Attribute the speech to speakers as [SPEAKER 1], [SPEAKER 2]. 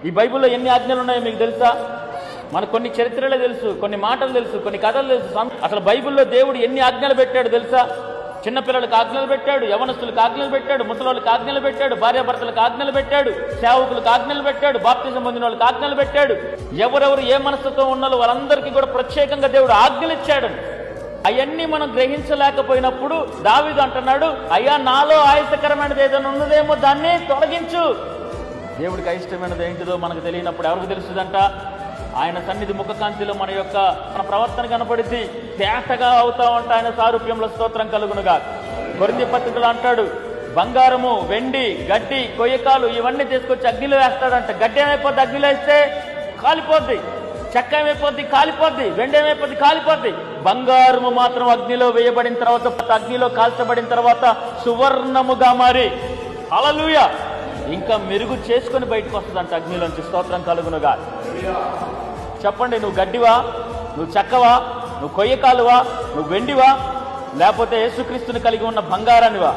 [SPEAKER 1] ఈ బైబిల్లో ఎన్ని ఆజ్ఞలు ఉన్నాయో మీకు తెలుసా? మనకు కొన్ని చరిత్రలే తెలుసు, కొన్ని మాటలు తెలుసు, కొన్ని కథలు తెలుసు. అసలు బైబిల్లో దేవుడు ఎన్ని ఆజ్ఞలు పెట్టాడు తెలుసా? చిన్నపిల్లలకు ఆజ్ఞలు పెట్టాడు, యవనస్తులకు ఆజ్ఞలు పెట్టాడు, ముసలోళ్ళకి ఆజ్ఞలు పెట్టాడు, భార్యాభర్తలకు ఆజ్ఞలు పెట్టాడు, సేవకులకు ఆజ్ఞలు పెట్టాడు, బాప్తిజం పొందిన వాళ్ళకి ఆజ్ఞలు పెట్టాడు. ఎవరెవరు ఏ మనస్తత్వం ఉన్నారో వాళ్ళందరికీ కూడా ప్రత్యేకంగా దేవుడు ఆజ్ఞలు ఇచ్చాడు. అవన్నీ మనం గ్రహించలేకపోయినప్పుడు దావీదు అంటున్నాడు, అయ్యా నాలో ఆయాసకరమైనది ఏదైనా ఉన్నదేమో దాన్ని తొలగించు. దేవుడికి అయిష్టమైనది ఏంటిదో మనకు తెలియనప్పుడు ఎవరికి తెలుస్తుందంట? ఆయన సన్నిధి ముఖకాంతిలో మన ప్రవర్తన కనపడిద్ది. తేటగా అవుతా ఉంటా ఆయన సారూప్యంలో స్తోత్రం కలుగునుగా. కొరింథీ పత్రికలో అంటాడు, బంగారము, వెండి, గడ్డి, కొయ్యకాలు ఇవన్నీ తీసుకొచ్చి అగ్నిలో వేస్తాడంట. గడ్డి ఏమైపోద్ది? అగ్నిలో వేస్తే కాలిపోద్ది. చెక్క ఏమైపోద్ది? కాలిపోద్ది. వెండి ఏమైపోద్ది? కాలిపోద్ది. బంగారము మాత్రం అగ్నిలో వేయబడిన తర్వాత, అగ్నిలో కాల్చబడిన తర్వాత సువర్ణముగా మారి హల్లెలూయా ఇంకా మెరుగు చేసుకొని బయటకు వస్తుందంట అగ్నిలోంచి. స్తోత్రం కలుగునుగా. చెప్పండి, నువ్వు గడ్డివా? నువ్వు చెక్కవా? నువ్వు కొయ్యకాలువా? నువ్వు వెండివా? లేకపోతే యేసుక్రీస్తుని కలిగి ఉన్న బంగారానివా?